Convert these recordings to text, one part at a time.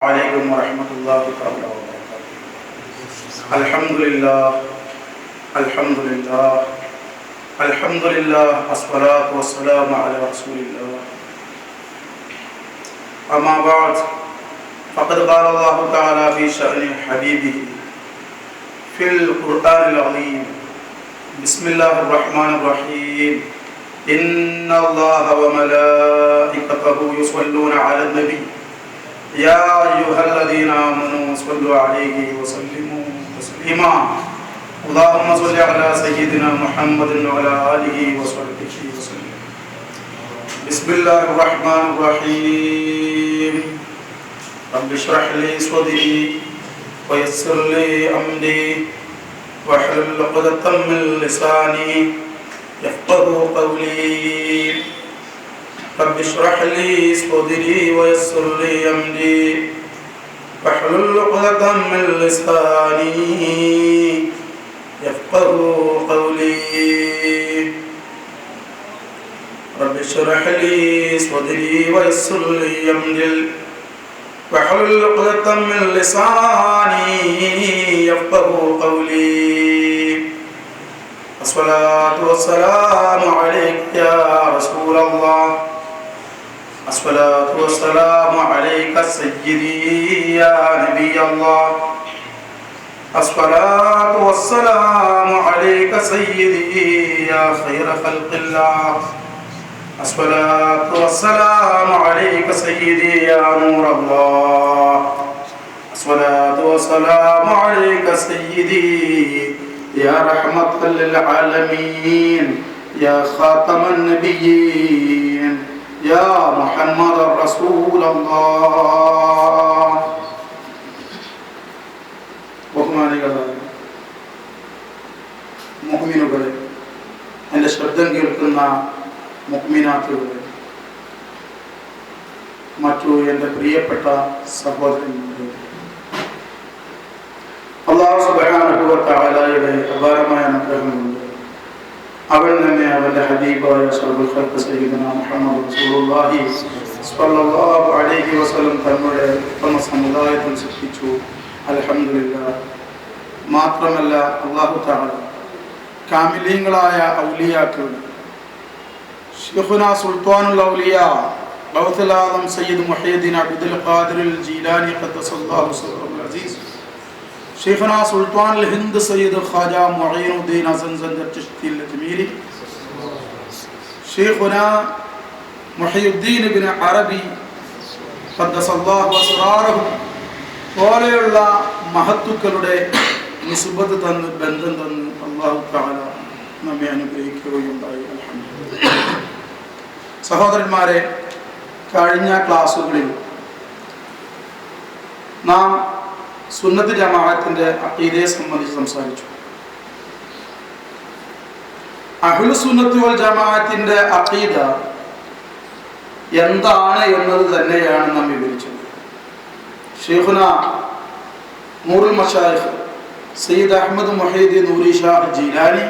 عليكم ورحمة الله وبركاته. الحمد لله الحمد لله الحمد لله والصلاة والسلام على رسول الله. أما بعد فقد قال الله تعالى في شأن حبيبه في القرآن العظيم: بسم الله الرحمن الرحيم. إن الله وملائكته يصلون على النبي يا أيها الذين آمنوا صلوا عليه وسلموا تسليما. اللهم صل على سيدنا محمد وعلى آله وصحبه وسلم. بسم الله الرحمن الرحيم. رب اشرح لي صدري ويسر لي أمري واحلل عقدة من لساني يفقهوا قولي. رب اشرح لي صدري ويسر لي أمري واحلل عقدة من لساني يفقهوا قولي. رب اشرح لي صدري ويسر لي أمري واحلل عقدة من لساني يفقهوا قولي. الصلاة والسلام عليك يا رسول الله. الصلاة والسلام عليك سيدي يا نبي الله. الصلاة والسلام عليك سيدي يا خير خلق الله. الصلاة والسلام عليك سيدي يا نور الله. الصلاة والسلام عليك سيدي يا رحمة للعالمين يا خاتم النبيين يا محمد رسول الله. ബഹുമാനികളായ മുഅ്മിനുകളെ, എൻ്റെ ശബ്ദം കേൾക്കുന്ന മുഅ്മിനാത്തുകളെ, മറ്റു എൻ്റെ പ്രിയപ്പെട്ട സഹോദരന്മാരെ, അല്ലാഹു സുബ്ഹാനഹു വ തആലയുടെ അപാരമായ അനുഗ്രഹമുണ്ട്. അവൻ തന്നെ അവന്റെ ഹബീബായ സല്ലല്ലാഹു സയ്യിദുനാ മുഹമ്മദ് റസൂലുള്ളാഹി സ്വല്ലല്ലാഹു അലൈഹി വസല്ലം തങ്ങളുടെ ഉത്തമ സമുദായത്തിൽ സൃഷ്ടിച്ചു. അൽഹംദുലില്ലാഹ്. മാത്രമല്ല അല്ലാഹു തആല കാമിലീങ്ങളായ ഔലിയാക്കൾ ശൈഖുനാ സുൽത്താനുൽ ഔലിയാ ഗൗസുൽ ആദം സയ്യിദ് മുഹയ്യിദ്ദീൻ അബ്ദുൽ ഖാദിർ ജീലാനി ഖദ്ദസല്ലാഹു സിർറഹുൽ അസീസ്, شيخنا سلطان الهند سيد خواجہ معین الدین حسن زندر چشتی الجمیلی، شيخنا محی الدین بن അറബി ഖദ്ദസല്ലാഹു അസ്റാറഹു പോലെയുള്ള മഹത്തുക്കളുടെ നിസ്ബത്ത് തന്ന് ബന്ധം തന്ന് അല്ലാഹു തആല നമ്മെ അനുഗ്രഹിക്കുകയുണ്ടായി. അൽഹംദുലില്ലാഹ്. സഹോദരന്മാരെ, കഴിഞ്ഞ ക്ലാസ്സുകളിൽ നാം സുന്നത്ത് ജമാഅത്തിന്റെ അഖീദയെ സംബന്ധിച്ച് സംസാരിച്ചു. അഹ്ലു സുന്നത്ത് വൽ ജമാഅത്തിന്റെ അഖീദ എന്താണ് എന്നത് തന്നെയാണ് നാം വിവരിച്ചത്. ശൈഖുന നൂറുൽ മശായിഖ് സയ്യിദ് അഹ്മദ് മുഹയ്യിദ്ദീൻ നൂരി ഷാഹ് ജീലാനി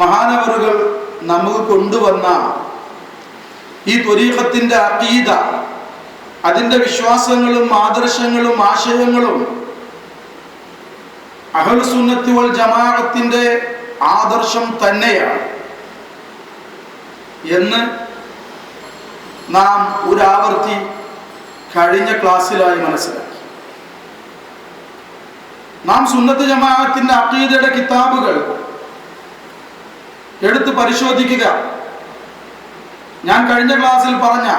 മഹാനവറുകൾ നമുക്ക് കൊണ്ടുവന്ന ഈ ത്വരീഖത്തിന്റെ അഖീദ, അതിന്റെ വിശ്വാസങ്ങളും ആദർശങ്ങളും ആശയങ്ങളും അഹ്ലു സുന്നത്ത് വൽ ജമാഅത്തിന്റെ ആദർശം തന്നെയാണ് എന്ന് നാം ഒരാവർത്തി കഴിഞ്ഞ ക്ലാസ്സിലായി മനസ്സിലാക്കി. നാം സുന്നത്ത് ജമാഅത്തിന്റെ അഖീദയുടെ കിതാബുകൾ എടുത്ത് പരിശോധിക്കുക. ഞാൻ കഴിഞ്ഞ ക്ലാസ്സിൽ പറഞ്ഞ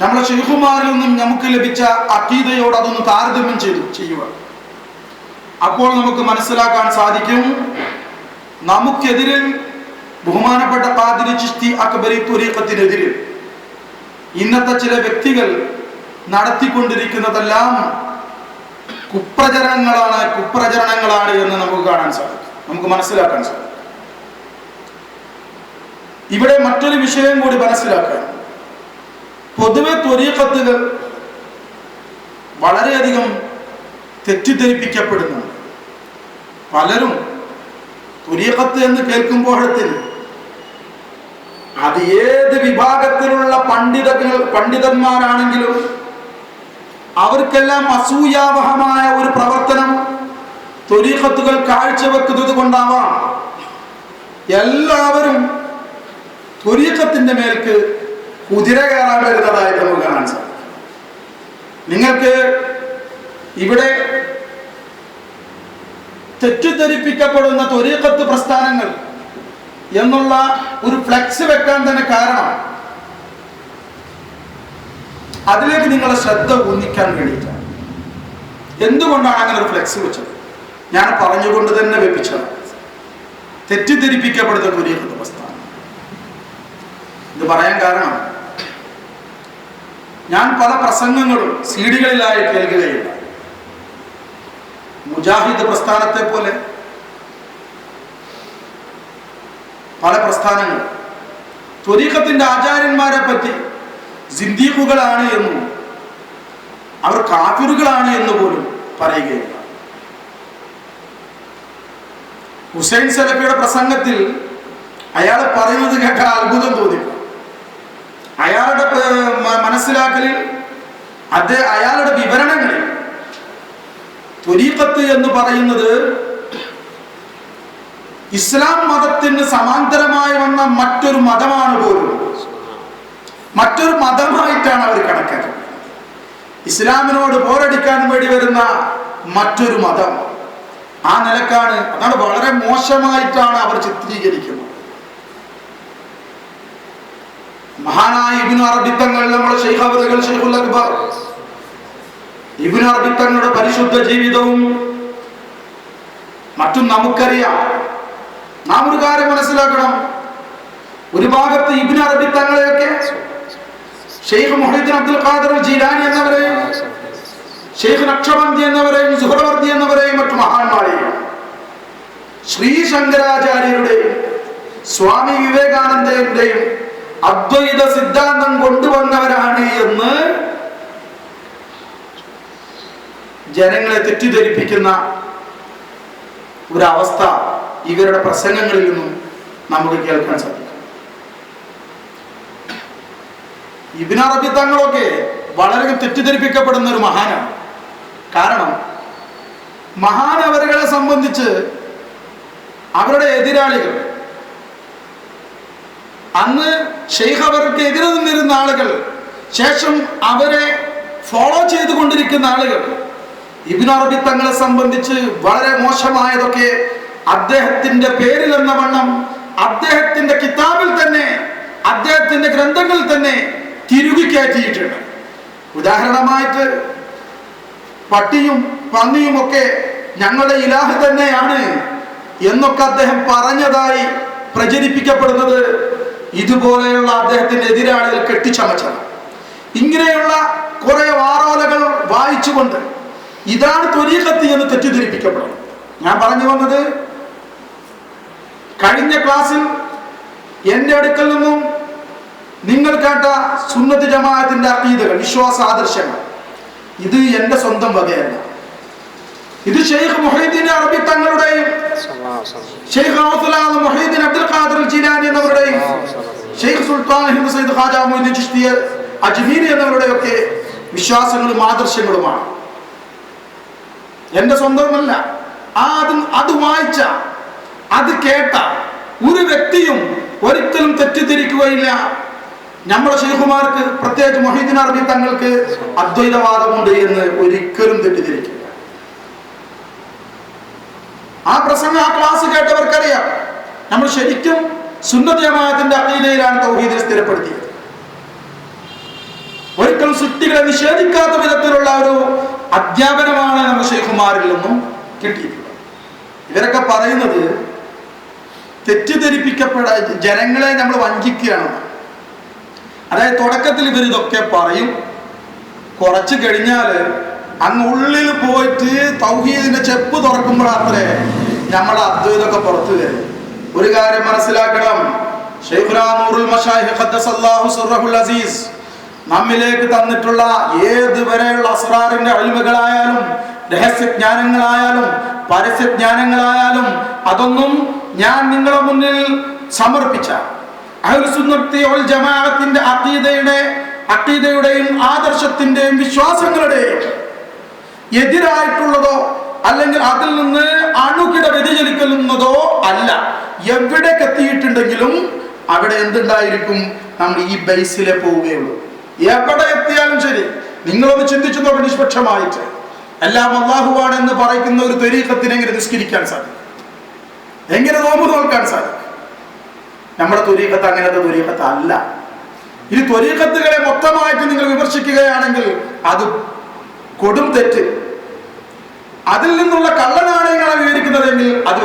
നമ്മുടെ ശൈഖുമാരിൽ നിന്നും നമുക്ക് ലഭിച്ച അഖീദയോട് അതൊന്ന് താരതമ്യം ചെയ്യുക. അപ്പോൾ നമുക്ക് മനസ്സിലാക്കാൻ സാധിക്കും, നമുക്കെതിരിൽ ബഹുമാനപ്പെട്ട ഖാദിരി ചിശ്തി അക്ബരി ത്വരീഖത്തിനെതിരിൽ ഇന്നത്തെ ചില വ്യക്തികൾ നടത്തിക്കൊണ്ടിരിക്കുന്നതെല്ലാം കുപ്രചരണങ്ങളാണ് എന്ന് നമുക്ക് കാണാൻ സാധിക്കും, നമുക്ക് മനസ്സിലാക്കാൻ സാധിക്കും. ഇവിടെ മറ്റൊരു വിഷയം കൂടി മനസ്സിലാക്കാൻ, പൊതുവെ ത്വരീഖത്തുകൾ വളരെയധികം തെറ്റിദ്ധരിപ്പിക്കപ്പെടുന്നുണ്ട്. പലരും ത്വരീഖത്ത് എന്ന് കേൾക്കുമ്പോഴത്തിന് അത് ഏത് വിഭാഗത്തിലുള്ള പണ്ഡിതന്മാരാണെങ്കിലും അവർക്കെല്ലാം അസൂയാവഹമായ ഒരു പ്രവർത്തനം ത്വരീഖത്തുകൾ കാഴ്ചവെക്കുന്നത് കൊണ്ടാവാം എല്ലാവരും ത്വരീഖത്തിന്റെ മേൽക്ക് കുതിര കയറാൻ വരുന്നതായിട്ട് നമുക്ക് കാണാൻ സാധിക്കും. നിങ്ങൾക്ക് ഇവിടെ തെറ്റിദ്ധരിപ്പിക്കപ്പെടുന്ന ത്വരീഖത്ത് പ്രസ്ഥാനങ്ങൾ എന്നുള്ള ഒരു ഫ്ലെക്സ് വെക്കാൻ തന്നെ കാരണം അതിലേക്ക് നിങ്ങളെ ശ്രദ്ധ ഊന്നിക്കാൻ വേണ്ടിയിട്ടാണ്. എന്തുകൊണ്ടാണ് അങ്ങനെ ഒരു ഫ്ലെക്സ് വെച്ചത്? ഞാൻ പറഞ്ഞുകൊണ്ട് തന്നെ വെപ്പിച്ചത് തെറ്റിദ്ധരിപ്പിക്കപ്പെടുന്ന ത്വരീഖത്ത് പ്രസ്ഥാനം. ഇത് പറയാൻ കാരണം ഞാൻ പല പ്രസംഗങ്ങളും സീഡികളിലായി കേൾക്കുകയില്ല. മുജാഹിദ് പ്രസ്ഥാനത്തെ പോലെ പല പ്രസ്ഥാനങ്ങൾ ത്വരീഖത്തിന്റെ ആചാര്യന്മാരെ പറ്റി സിന്ദീഖുകളാണ് എന്നും അവർ കാഫിറുകളാണ് എന്ന് പോലും പറയുകയില്ല. ഹുസൈൻ സലഫിയുടെ പ്രസംഗത്തിൽ അയാൾ പറയുന്നത് കേട്ടാൽ അത്ഭുതം തോന്നി. അയാളുടെ മനസ്സിലാക്കലിൽ അയാളുടെ വിവരണങ്ങളിൽ ത്വരീഖത്ത് എന്ന് പറയുന്നത് ഇസ്ലാം മതത്തിന് സമാന്തരമായി വന്ന മറ്റൊരു മതമാണ് പോലും, മറ്റൊരു മതമായിട്ടാണ് അവർ കണക്കാക്കുന്നത്. ഇസ്ലാമിനോട് പോരടിക്കാൻ വേണ്ടി വരുന്ന മറ്റൊരു മതം, ആ നിലക്കാണ്. അതാണ് വളരെ മോശമായിട്ടാണ് അവർ ചിത്രീകരിക്കുന്നത്. മഹാനായ ഇബ്നു അറബി തങ്ങൾ, നമ്മുടെ ശൈഖ് അവറുകൾ ശൈഖുൽ അക്ബർ ഇബ്നു അറബി തങ്ങളുടെ പരിശുദ്ധ ജീവിതവും മറ്റും നമുക്കറിയാം. നാം ഒരു കാര്യം മനസ്സിലാക്കണം. ഒരു ഭാഗത്ത് ഇബ്നു അറബി തങ്ങളെയൊക്കെ ഷെയ്ഖ് മുഹീദ്ദീൻ അബ്ദുൽ ഖാദിർ ജീലാനി എന്നവരെയും ഷെയ്ഖ് നക്ഷബന്ദി എന്നവരെയും സുഹ്റവർദി എന്നവരെയും മറ്റു മഹാന്മാരെയും ശ്രീ ശങ്കരാചാര്യരുടെയും സ്വാമി വിവേകാനന്ദന്റെയും അദ്വൈത സിദ്ധാന്തം കൊണ്ടുവന്നവരാണ് എന്ന് ജനങ്ങളെ തെറ്റിദ്ധരിപ്പിക്കുന്ന ഒരവസ്ഥ ഇവരുടെ പ്രസംഗങ്ങളിൽ നിന്നും നമുക്ക് കേൾക്കാൻ സാധിക്കും. ഇബ്നു അറബി തങ്ങളൊക്കെ വളരെ തെറ്റിദ്ധരിപ്പിക്കപ്പെടുന്ന ഒരു മഹാനാണ്. കാരണം മഹാനവരുകളെ സംബന്ധിച്ച് അവരുടെ എതിരാളികൾ, അന്ന് ഷെയ്ഖ് അവർക്ക് എതിരെ നിന്നിരുന്ന ആളുകൾ, ശേഷം അവരെ ഫോളോ ചെയ്തുകൊണ്ടിരിക്കുന്ന ആളുകൾ ഇബ്നു അറബി തങ്ങളെ സംബന്ധിച്ച് വളരെ മോശമായതൊക്കെ അദ്ദേഹത്തിന്റെ പേരിൽ എന്ന വണ്ണം അദ്ദേഹത്തിന്റെ കിതാബിൽ തന്നെ, അദ്ദേഹത്തിന്റെ ഗ്രന്ഥങ്ങളിൽ തന്നെ തിരുകി കയറ്റിയിട്ടുണ്ട്. ഉദാഹരണമായിട്ട് പട്ടിയും പന്നിയും ഒക്കെ ഞങ്ങളുടെ ഇലാഹ് തന്നെയാണ് എന്നൊക്കെ അദ്ദേഹം പറഞ്ഞതായി പ്രചരിപ്പിക്കപ്പെടുന്നത് ഇതുപോലെയുള്ള അദ്ദേഹത്തിന്റെ എതിരാളികൾ കെട്ടിച്ചമച്ചത്. ഇങ്ങനെയുള്ള കുറെ വാറോലകൾ വായിച്ചുകൊണ്ട് ഇതാണ് ത്വരീഖത്ത് എന്ന് തെറ്റിദ്ധരിപ്പിക്കപ്പെടും. ഞാൻ പറഞ്ഞു വന്നത്, കഴിഞ്ഞ ക്ലാസ്സിൽ എന്റെ അടുക്കൽ നിന്നും നിങ്ങൾ കേട്ട സുന്നത്ത് ജമാഅത്തിന്റെ അഖീദകൾ, വിശ്വാസ ആദർശങ്ങൾ, ഇത് എന്റെ സ്വന്തം വകയല്ല. ഇത് ഷെയ്ഖ് മുഹീദ്ദീൻ അറബി തങ്ങളുടെയും ഷെയ്ഖ് ഔസുൽ ആലം മുഹീദ്ദീൻ അബ്ദുൽ ഖാദിർ ജീലാനി എന്നവരുടെയും ഷെയ്ഖ് സുൽത്താൻ ഹിന്ദ് സയ്യിദ് ഖാജ മൊയ്നുദ്ദീൻ ചിശ്തി അജ്മീരി എന്നവരുടെയൊക്കെ വിശ്വാസങ്ങളും ആദർശങ്ങളുമാണ്. എന്റെ സ്വന്തമല്ല. അത് വായിച്ച, അത് കേട്ട ഒരു വ്യക്തിയും ഒരിക്കലും തെറ്റിദ്ധരിക്കുകയില്ല നമ്മുടെ ശൈഖുമാർക്ക്, പ്രത്യേകിച്ച് മുഹീദ്ദീൻ അറബി തങ്ങൾക്ക് അദ്വൈതവാദമുണ്ട് എന്ന് ഒരിക്കലും തെറ്റിദ്ധരിക്കില്ല. ആ പ്രസംഗം, ആ ക്ലാസ് കേട്ടവർക്കറിയാം നമ്മൾ ശരിക്കും സുന്നത്ത് ജമാഅത്തിന്റെ അഖീദയിലാണ് തൗഹീദിനെ സ്ഥിരപ്പെടുത്തിയത്. ഒരിക്കലും സൃഷ്ടികളെ നിഷേധിക്കാത്ത വിധത്തിലുള്ള ഒരു അധ്യാപനമാണ് നമ്മുടെ ശൈഖുമാരിൽ നിന്നും കിട്ടിയിട്ടുള്ളത്. ഇവരൊക്കെ പറയുന്നത് തെറ്റിദ്ധരിപ്പിക്കപ്പെടാ, ജനങ്ങളെ നമ്മൾ വഞ്ചിക്കുകയാണ്. അതായത് തുടക്കത്തിൽ ഇവർ ഇതൊക്കെ പറയും, കുറച്ച് കഴിഞ്ഞാൽ അങ്ങ് ഉള്ളിൽ പോയിട്ട് തൗഹീദിന്റെ ചെപ്പ് തുറക്കുമ്പോഴത്രേ നമ്മുടെ അദ്വൈതൊക്കെ പുറത്തു വരും. ഒരു കാര്യം മനസ്സിലാക്കണം, ശൈഖുനാ നൂറുൽ മശായിഖ് ഖദ്ദസല്ലാഹു സിർറഹുൽ അസീസ് നമ്മിലേക്ക് തന്നിട്ടുള്ള ഏതുവരെയുള്ള അസ്റാറിന്റെ ഇൽമുകളായാലും രഹസ്യജ്ഞാനങ്ങളായാലും പരസ്യജ്ഞാനങ്ങളായാലും അതൊന്നും ഞാൻ നിങ്ങളുടെ മുന്നിൽ സമർപ്പിച്ച അഹ്ലുസുന്നത്തി വൽ ജമാഅത്തിന്റെ അഖീദയുടെ അഖീദയുടെയും ആദർശത്തിന്റെയും വിശ്വാസങ്ങളുടെയും എതിരായിട്ടുള്ളതോ അല്ലെങ്കിൽ അതിൽ നിന്ന് അണുകിട വ്യതിചലിക്കുന്നതോ അല്ല. എവിടേക്ക് എത്തിയിട്ടുണ്ടെങ്കിലും അവിടെ എന്തുണ്ടായിരിക്കും? നമ്മൾ ഈ ബേസിലെ പോവുകയുള്ളൂ. എവിടെ എത്തിയാലും ശരി, നിങ്ങളൊന്ന് ചിന്തിച്ചു നോക്കുക. നിഷ്പക്ഷമായിട്ട് എല്ലാം അല്ലാഹുവാണ് എന്ന് പറയുന്ന ഒരു ത്വരീഖത്തിന് എങ്ങനെ നിസ്കരിക്കാൻ സാധിക്കും? എങ്ങനെ നോമ്പ് നോക്കാൻ സാധിക്കും? നമ്മുടെ ത്വരീഖത്ത് അങ്ങനത്തെ ത്വരീഖത്ത് അല്ല. ഈ ത്വരീഖത്തുകളെ മൊത്തമായിട്ട് നിങ്ങൾ വിമർശിക്കുകയാണെങ്കിൽ അത് കൊടും തെറ്റ്. അതിൽ നിന്നുള്ള കള്ളനാണയങ്ങളെ വിവരിക്കുന്നതെങ്കിൽ അത്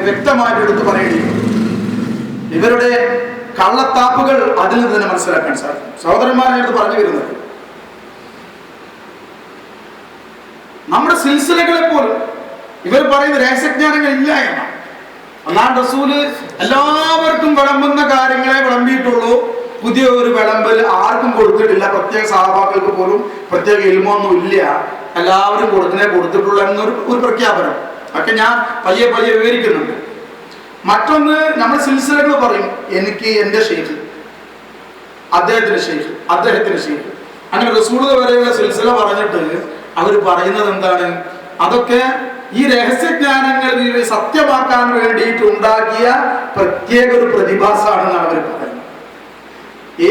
വ്യക്തമായിട്ട് എടുത്തു പറയേണ്ടിയിരിക്കും. ഇവരുടെ കള്ളത്താപ്പുകൾ അതിൽ നിന്ന് തന്നെ മനസ്സിലാക്കാൻ സാധിക്കും. സഹോദരന്മാരെടുത്ത് പറഞ്ഞു വരുന്നത്, നമ്മുടെ സിൽസിലകളെ പോലും ഇവർ പറയുന്ന രഹസ്യജ്ഞാനങ്ങൾ ഇല്ല എന്നാണ്. അല്ലാഹു റസൂല് എല്ലാവർക്കും വിളമ്പുന്ന കാര്യങ്ങളെ വിളമ്പിയിട്ടുള്ളൂ. പുതിയ ഒരു വിളമ്പൽ ആർക്കും കൊടുത്തിട്ടില്ല. പ്രത്യേക സഹാബാക്കൾക്ക് പോലും പ്രത്യേക ഇൽമൊന്നും ഇല്ല. എല്ലാവരും കൊടുത്തിട്ടുള്ള എന്നൊരു പ്രഖ്യാപനം ഒക്കെ ഞാൻ പയ്യെ വിവരിക്കുന്നുണ്ട്. മറ്റൊന്ന്, നമ്മൾ സിൽസിലകൾ പറയും, എനിക്ക് എൻ്റെ ഷെയ്ഖ്, അദ്ദേഹത്തിന്റെ ഷെയ്ഖ്, അങ്ങനെ റസൂൽ വരെയുള്ള സിൽസില പറഞ്ഞിട്ട് അവർ പറയുന്നത് എന്താണ്? അതൊക്കെ ഈ രഹസ്യജ്ഞാനങ്ങൾ സത്യമാക്കാൻ വേണ്ടിയിട്ട് ഉണ്ടാക്കിയ പ്രത്യേക ഒരു പ്രതിഭാസമാണെന്നാണ് അവർ പറയുന്നത്.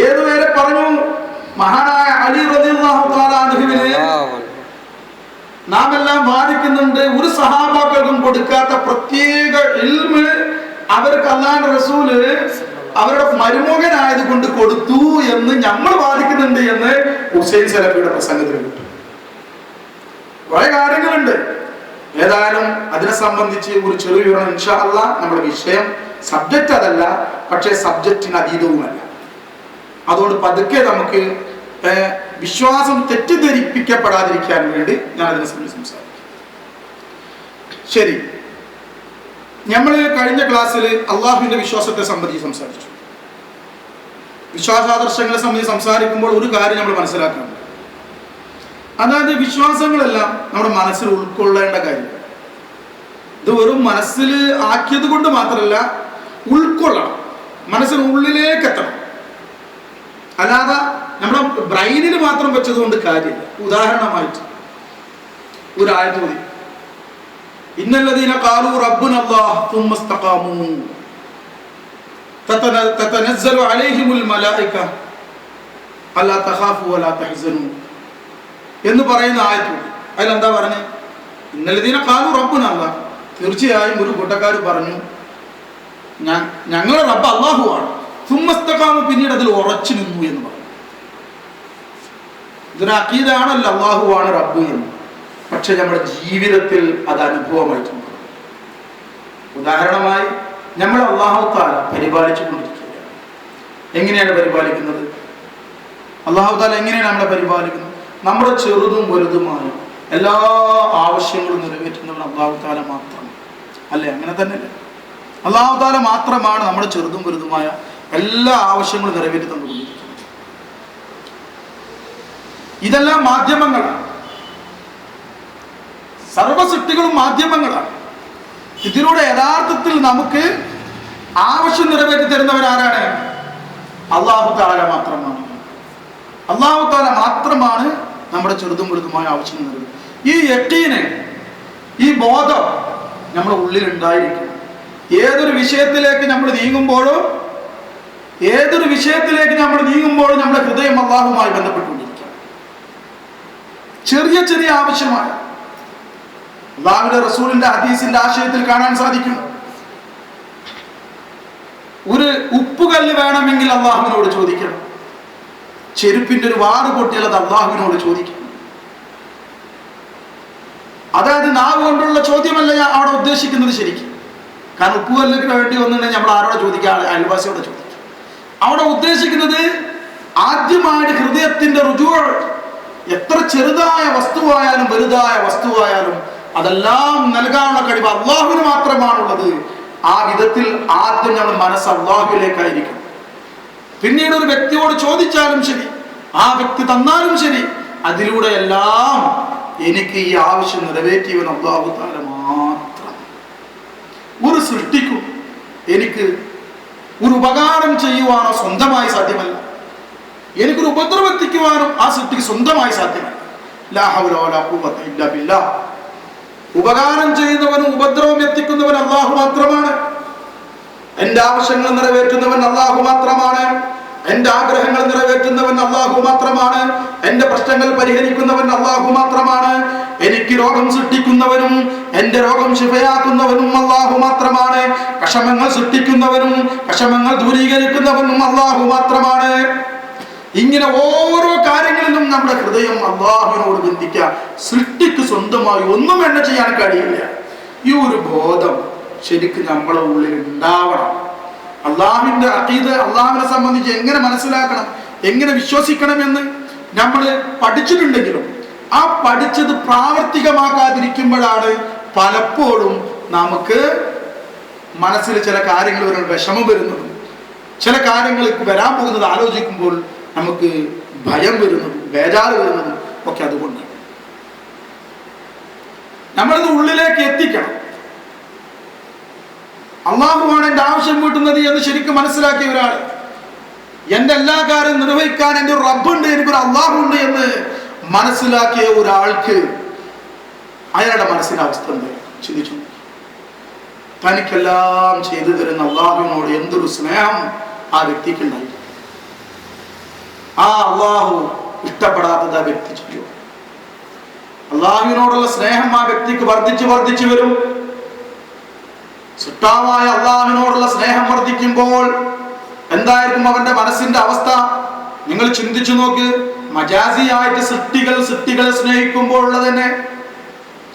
ഏതുവരെ പറഞ്ഞു? മഹാനായ അലി റളിയല്ലാഹു തആല അൻഹുവിനെ നാം എല്ലാം വാദിക്കുന്നുണ്ട്. ഒരു സഹാബാക്കൾക്കും കൊടുക്കാത്ത പ്രത്യേക ഇൽമ് അവർക്ക് അല്ലാഹുവിന്റെ റസൂല് അവരുടെ മരുമകനായത് കൊണ്ട് കൊടുത്തു എന്ന് നമ്മൾ വാദിക്കുന്നുണ്ട് എന്ന് ഹുസൈൻ സലഫിയുടെ പ്രസംഗത്തിൽ കിട്ടും. കുറെ കാര്യങ്ങളുണ്ട്. ഏതായാലും അതിനെ സംബന്ധിച്ച് ഒരു ചെറിയ വിവരണം ഇൻഷാ അല്ലാഹ്. നമ്മുടെ വിഷയം സബ്ജക്റ്റ് അതല്ല, പക്ഷേ സബ്ജക്റ്റിന് അതീതവുമല്ല. അതുകൊണ്ട് പതുക്കെ നമുക്ക് വിശ്വാസം തെറ്റിദ്ധരിപ്പിക്കപ്പെടാതിരിക്കാൻ വേണ്ടി ഞാൻ അതിനെ സംബന്ധിച്ച് സംസാരിക്കും. ശരി, നമ്മൾ കഴിഞ്ഞ ക്ലാസ്സിൽ അള്ളാഹുവിന്റെ വിശ്വാസത്തെ സംബന്ധിച്ച് സംസാരിച്ചു. വിശ്വാസാദർശങ്ങളെ സംബന്ധിച്ച് സംസാരിക്കുമ്പോൾ ഒരു കാര്യം നമ്മൾ മനസ്സിലാക്കണം. അതായത് വിശ്വാസങ്ങളെല്ലാം നമ്മുടെ മനസ്സിൽ ഉൾക്കൊള്ളേണ്ട കാര്യം. ഇത് വെറും മനസ്സിൽ ആക്കിയത് കൊണ്ട് മാത്രമല്ല, ഉൾക്കൊള്ളണം, മനസ്സിനുള്ളിലേക്ക് എത്തണം. അല്ലാതെ നമ്മുടെ ബ്രെയിനിൽ മാത്രം വെച്ചതുകൊണ്ട് കാര്യമില്ല. ഉദാഹരണമായിട്ട് ഒരു ആയത്ത് മതി. ഇന്നല്ലദീന ഖാലൂ റബ്ബുനല്ലാഹ് തുമ്മ ഇസ്തഖാമൂ തതനസ്സലു അലൈഹിമുൽ മലായിക അല്ലാ തഖാഫു വലാ തഹ്സനൂ എന്ന് പറയുന്ന ആയത്ത്. അതിലെന്താ പറഞ്ഞത്? ഇന്നല്ലദീന ഖാലൂ റബ്ബുനല്ലാഹ്, തീർച്ചയായും ഒരു കൂട്ടക്കാർ പറഞ്ഞു ഞങ്ങളുടെ റബ്ബ് അല്ലാഹുവാണ്. തുമ്മ ഇസ്തഖാമൂ, പിന്നീട് അതിൽ ഉറച്ചു നിന്നു എന്ന് പറഞ്ഞു. ഇതൊരു അഖീദയാണല്ലോ, അല്ലാഹുവാണ് റബ്ബ് എന്ന്. പക്ഷെ നമ്മുടെ ജീവിതത്തിൽ അത് അനുഭവമായിട്ടുണ്ട്. ഉദാഹരണമായി നമ്മൾ അല്ലാഹു തആല പരിപാലിച്ചു കൊണ്ടിരിക്കുകയാണ്. എങ്ങനെയാണ് പരിപാലിക്കുന്നത്? അല്ലാഹു തആല എങ്ങനെയാണ് നമ്മളെ പരിപാലിക്കുന്നത്? നമ്മുടെ ചെറുതും വലുതുമായ എല്ലാ ആവശ്യങ്ങളും നിറവേറ്റുന്നവൻ അല്ലാഹു തആല മാത്രം അല്ലേ? അങ്ങനെ തന്നെയല്ലേ? അല്ലാഹു തആല മാത്രമാണ് നമ്മുടെ ചെറുതും വലുതുമായ എല്ലാ ആവശ്യങ്ങളും നിറവേറ്റി തന്നുകൊണ്ടിരിക്കുന്നത്. ഇതെല്ലാം മാധ്യമങ്ങളാണ്. സർവസൃഷ്ടികളും മാധ്യമങ്ങളാണ്. ഇതിലൂടെ യഥാർത്ഥത്തിൽ നമുക്ക് ആവശ്യം നിറവേറ്റി തരുന്നവരാരാണ്? അല്ലാഹു തആല മാത്രമാണ്. അല്ലാഹു തആല മാത്രമാണ് നമ്മുടെ ചെറുതും വലുതുമായ ആവശ്യം നിറവേറ്റുന്നത്. ഈ യഖീന്, ഈ ബോധം നമ്മുടെ ഉള്ളിൽ ഉണ്ടായിരിക്കണം. ഏതൊരു വിഷയത്തിലേക്ക് നമ്മൾ നീങ്ങുമ്പോഴും നമ്മുടെ ഹൃദയം അല്ലാഹുവുമായി ബന്ധപ്പെട്ടുകൊണ്ടിരിക്കണം. ചെറിയ ചെറിയ ആവശ്യമായ അല്ലാഹുവിന്റെ റസൂലിന്റെ ഹദീസിന്റെ ആശയത്തിൽ കാണാൻ സാധിക്കും. ഒരു ഉപ്പുകല്ല് വേണമെങ്കിൽ അല്ലാഹുവിനോട് ചോദിക്കണം. ചെരുപ്പിന്റെ ഒരു വാറ് പൊട്ടിയാൽ അത് അല്ലാഹുവിനോട് ചോദിക്കണം. അതായത് നാവ് കൊണ്ടുള്ള ചോദ്യമല്ല ഞാൻ അവിടെ ഉദ്ദേശിക്കുന്നത് ശരിക്കും. കാരണം ഉപ്പുകല്ലിന് വേണ്ടി വന്നിട്ടുണ്ടെങ്കിൽ നമ്മൾ ആരോടെ ചോദിക്കുക? അയൽവാസിയോടെ ചോദിക്കുക. അവിടെ ഉദ്ദേശിക്കുന്നത് ആദ്യമായിട്ട് ഹൃദയത്തിന്റെ റുജൂ, എത്ര ചെറുതായ വസ്തുവായാലും വലുതായ വസ്തുവായാലും അതെല്ലാം നൽകാനുള്ള കഴിവ് അല്ലാഹുവിന് മാത്രമാണുള്ളത്. ആ വിധത്തിൽ ആദ്യം നമ്മുടെ മനസ്സ് അല്ലാഹുവിലേക്കായിരിക്കും. പിന്നീട് ഒരു വ്യക്തിയോട് ചോദിച്ചാലും ശരി, ആ വ്യക്തി തന്നാലും ശരി, അതിലൂടെ എല്ലാം എനിക്ക് ഈ ആവശ്യം നിറവേറ്റിയവൻ അല്ലാഹു തആല മാത്രം. ഒരു സൃഷ്ടിക്കും എനിക്ക് ഒരു ഉപകാരം ചെയ്യുവാനോ സ്വന്തമായി സാധ്യമല്ല. എനിക്കൊരു ഉപദ്രവം എത്തിക്കുവാനും ആ സൃഷ്ടിക്ക് സ്വന്തമായി സാധ്യമല്ല. ലാ ഹൗല വലാ ഖുവത ഇല്ലാ ബില്ലാഹ്. ഉപകാരം ചെയ്യുന്നവനും ഉപദ്രവം എത്തിക്കുന്നവൻ അല്ലാഹു മാത്രമാണ്. എന്റെ ആവശ്യങ്ങൾ നിറവേറ്റുന്നവൻ അല്ലാഹു മാത്രമാണ്. എന്റെ ആഗ്രഹങ്ങൾ നിറവേറ്റുന്നവൻ അല്ലാഹു മാത്രമാണ്. എന്റെ പ്രശ്നങ്ങൾ പരിഹരിക്കുന്നവൻ അല്ലാഹു മാത്രമാണ്. എനിക്ക് രോഗം സൃഷ്ടിക്കുന്നവനും എന്റെ രോഗം ശിഫയാക്കുന്നവനും അല്ലാഹു മാത്രമാണ്. വിഷമങ്ങൾ സൃഷ്ടിക്കുന്നവനും വിഷമങ്ങൾ ദൂരീകരിക്കുന്നവനും അല്ലാഹു മാത്രമാണ്. ഇങ്ങനെ ഓരോ കാര്യങ്ങളിലും നമ്മുടെ ഹൃദയം അല്ലാഹുവിനോട് ബന്ധിക്കുക. സൃഷ്ടിക്ക് സ്വന്തമായി ഒന്നും എന്നെ ചെയ്യാൻ കഴിയില്ല. ഈ ഒരു ബോധം ശരിക്കും നമ്മളെ ഉള്ളിൽ ഉണ്ടാവണം. അള്ളാഹുവിന്റെ അഖീദ, അള്ളാഹുവിനെ സംബന്ധിച്ച് എങ്ങനെ മനസ്സിലാക്കണം, എങ്ങനെ വിശ്വസിക്കണമെന്ന് നമ്മൾ പഠിച്ചിട്ടുണ്ടെങ്കിലും ആ പഠിച്ചത് പ്രാവർത്തികമാക്കാതിരിക്കുമ്പോഴാണ് പലപ്പോഴും നമുക്ക് മനസ്സിൽ ചില കാര്യങ്ങൾ ഒരു വിഷമം വരുന്നതും ചില കാര്യങ്ങൾ വരാൻ പോകുന്നത് ആലോചിക്കുമ്പോൾ നമുക്ക് ഭയം വരുന്നതും ബേജാറ് വരുന്നതും ഒക്കെ അതുകൊണ്ട് നമ്മളിത് ഉള്ളിലേക്ക് എത്തിക്കണം. അള്ളാഹുവാണ് എൻ്റെ ആവശ്യം വീട്ടുന്നത് എന്ന് ശരിക്കും മനസ്സിലാക്കിയ ഒരാൾ, എൻ്റെ എല്ലാ കാര്യം നിർവഹിക്കാൻ എൻ്റെ ഒരു റബ്ബുണ്ട്, എനിക്കൊരു അള്ളാഹു ഉണ്ട് എന്ന് മനസ്സിലാക്കിയ ഒരാൾക്ക് അയാളുടെ മനസ്സിന്റെ അവസ്ഥ എന്താ ചിന്തിച്ചു? തനിക്കെല്ലാം ചെയ്തു തരുന്ന അള്ളാഹുവിനോട് എന്തൊരു സ്നേഹം ആ വ്യക്തിക്കുണ്ടായി. ആ അള്ളാഹു ഇഷ്ടപ്പെടാത്തത് ആ വ്യക്തി ചെയ്യും. അള്ളാഹുവിനോടുള്ള സ്നേഹം ആ വ്യക്തിക്ക് വർദ്ധിച്ചു വരും. സൃഷ്ടാവായ അള്ളാഹുവിനോടുള്ള സ്നേഹം വർദ്ധിക്കുമ്പോൾ എന്തായിരിക്കും അവന്റെ മനസ്സിന്റെ അവസ്ഥ? നിങ്ങൾ ചിന്തിച്ചു നോക്ക്. മജാസിയായിട്ട് സൃഷ്ടികളെ സ്നേഹിക്കുമ്പോൾ ഉള്ളത് തന്നെ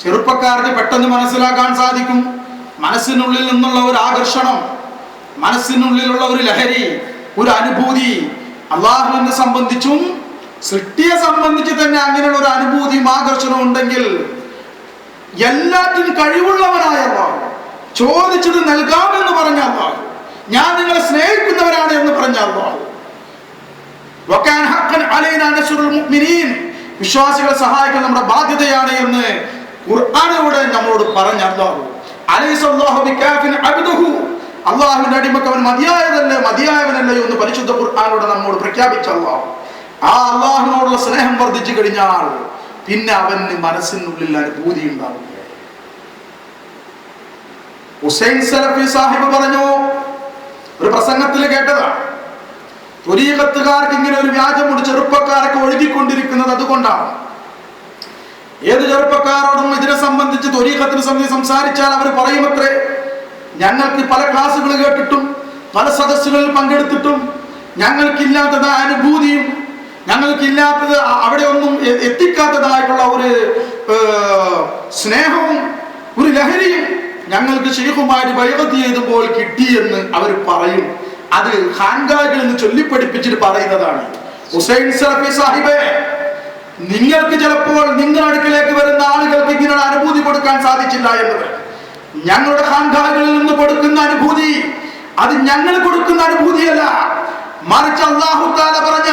ചെറുപ്പക്കാർക്ക് പെട്ടെന്ന് മനസ്സിലാക്കാൻ സാധിക്കും. മനസ്സിനുള്ളിൽ നിന്നുള്ള ഒരു ആകർഷണം, മനസ്സിനുള്ളിലുള്ള ഒരു ലഹരി, ഒരു അനുഭൂതി. അള്ളാഹുവിനെ സംബന്ധിച്ചും സൃഷ്ടിയെ സംബന്ധിച്ച് തന്നെ അങ്ങനെയുള്ള ഒരു അനുഭൂതിയും ആകർഷണവും ഉണ്ടെങ്കിൽ എല്ലാറ്റിനും കഴിവുള്ളവനായ അള്ളാഹു, ചോദിച്ചത് നൽകാമെന്ന് പറഞ്ഞ അള്ളാഹു, ഞാൻ നിങ്ങളെ സ്നേഹിക്കുന്നവരാണ് എന്ന് പറഞ്ഞ അള്ളാഹു, വിശ്വാസികളെ സഹായിക്കാൻ നമ്മുടെ ബാധ്യതയാണ് എന്ന് ഖുർആനിലൂടെ നമ്മളോട് പറഞ്ഞ അല്ലാഹു. അള്ളാഹുവിന്റെ അടിമക്ക് അവൻ മതിയായവനല്ലേ എന്ന് പരിശുദ്ധ ഖുർആനിലൂടെ നമ്മോട് പ്രഖ്യാപിച്ച അല്ലാഹു. ആ അള്ളാഹുവിനോടുള്ള സ്നേഹം വർദ്ധിച്ചു കഴിഞ്ഞാൽ പിന്നെ അവന് മനസ്സിനുള്ളിൽ അനുഭൂതി ഉണ്ടാവും. ഹുസൈൻ സലഫി സാഹിബ് പറഞ്ഞു, ഒരു പ്രസംഗത്തിൽ കേട്ടതാണ്, ത്വരീഖത്തുകാർക്ക് ഇങ്ങനെ ഒരു വ്യാജമുണ്ട്, ചെറുപ്പക്കാരൊക്കെ ഒഴുകിക്കൊണ്ടിരിക്കുന്നത് അതുകൊണ്ടാണ്. ഏത് ചെറുപ്പക്കാരോടും ഇതിനെ സംബന്ധിച്ച് ത്വരീഖത്തിനെ സംബന്ധിച്ച് സംസാരിച്ചാൽ അവർ പറയുമത്രേ, ഞങ്ങൾക്ക് പല ക്ലാസ്സുകൾ കേട്ടിട്ടും പല സദസ്സുകളിൽ പങ്കെടുത്തിട്ടും ഞങ്ങൾക്കില്ലാത്തത് അനുഭൂതിയും ഞങ്ങൾക്കില്ലാത്തത് അവിടെ ഒന്നും എത്തിക്കാത്തതായിട്ടുള്ള ഒരു സ്നേഹവും ഒരു ലഹരിയും ഞങ്ങൾക്ക് ശൈഖുമാര് ബൈഅത്ത് ചെയ്തപ്പോൾ കിട്ടിയെന്ന് അവർ പറയും. അത് ഖാൻഗാഹിൽ നിന്ന് ചൊല്ലിപ്പഠിപ്പിച്ചിട്ട് പറയുന്നതാണ്. ഹുസൈൻ സലഫി സാഹിബേ, നിങ്ങൾക്ക് ചിലപ്പോൾ നിങ്ങളുടെ അടുക്കലേക്ക് വരുന്ന ആളുകൾക്ക് ഇങ്ങനെ അനുഭൂതി കൊടുക്കാൻ സാധിച്ചില്ല എന്നവർ, ഞങ്ങളുടെ ഖാൻഗാഹികളിൽ നിന്ന് കൊടുക്കുന്ന അനുഭൂതി അത് ഞങ്ങൾ കൊടുക്കുന്ന അനുഭൂതിയല്ല, മറിച്ച് അല്ലാഹു തആല പറഞ്ഞ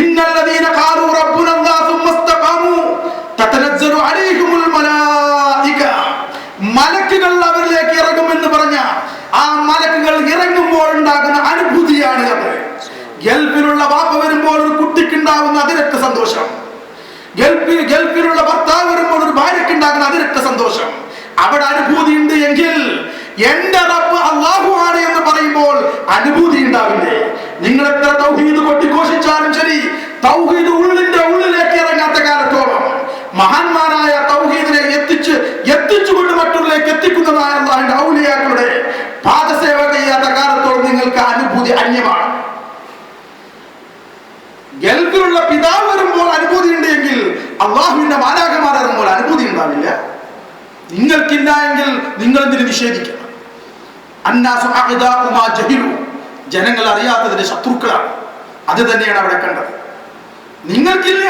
ഇന്നല്ലദീന ഖാലൂ റബ്ബുനല്ലാഹു സുമ്മ ഇസ്തഖാമൂ തതനസ്സലു അലൈഹിമുൽ മലായിക, മലക്കുകൾ അവരിലേക്ക് ഇറങ്ങുമെന്ന് പറഞ്ഞ ആ മലക്കുകൾ ഇറങ്ങുമ്പോൾ ഉണ്ടാകുന്ന അനുഭൂതിയാണ് അത്. ഗൾഫിലുള്ള വാപ്പ വരുമ്പോൾ ഒരു കുട്ടിക്ക് ഉണ്ടാകുന്ന അതിരറ്റ സന്തോഷം, ഗൾഫിലുള്ള ഭർത്താവ് വരുമ്പോൾ ഒരു ഭാര്യയ്ക്ക് ഉണ്ടാകുന്ന അതിരറ്റ സന്തോഷം, അവിടെ അനുഭൂതി ഉണ്ട് എങ്കിൽ എന്റെ റബ്ബ് അല്ലാഹു ആണ് എന്ന് പറയുമ്പോൾ അനുഭൂതി ഉണ്ടാവില്ലേ? നിങ്ങൾ എത്ര തൗഹീദ് കൊട്ടിഘോഷിച്ചാലും ശരി, തൗഹീദ് ഉള്ളിലേക്ക് ഇറങ്ങാത്ത കാലത്തോളം, മഹാന്മാരായ തൗഹീദിനെ എത്തിച്ചുകൊണ്ട് മറ്റുള്ളവരിലേക്ക് എത്തിക്കുന്നതായ അല്ലാഹുവിന്റെ ഔലിയാക്കളുടെ പാദസേവ ചെയ്യാത്ത കാലത്തോളം നിങ്ങൾക്ക് അനുഭൂതി അന്യമാണ്. ഗൾഫിലുള്ള പിതാവ് വരുമ്പോൾ അനുഭൂതി ഉണ്ട് എങ്കിൽ അള്ളാഹുവിന്റെ മാലാഖമാർ ഇറങ്ങുമ്പോൾ അനുഭൂതി ഉണ്ടാവില്ല. നിങ്ങൾക്കില്ല എങ്കിൽ നിങ്ങൾ എന്തിന് നിഷേധിക്കണം? അന്നാസു അഅദാഉ മാ ജഹിലു, ജനങ്ങൾ അറിയാത്തതിന്റെ ശത്രുക്കളാണ്. അത് തന്നെയാണ് അവിടെ കണ്ടത്. നിങ്ങൾക്കില്ല,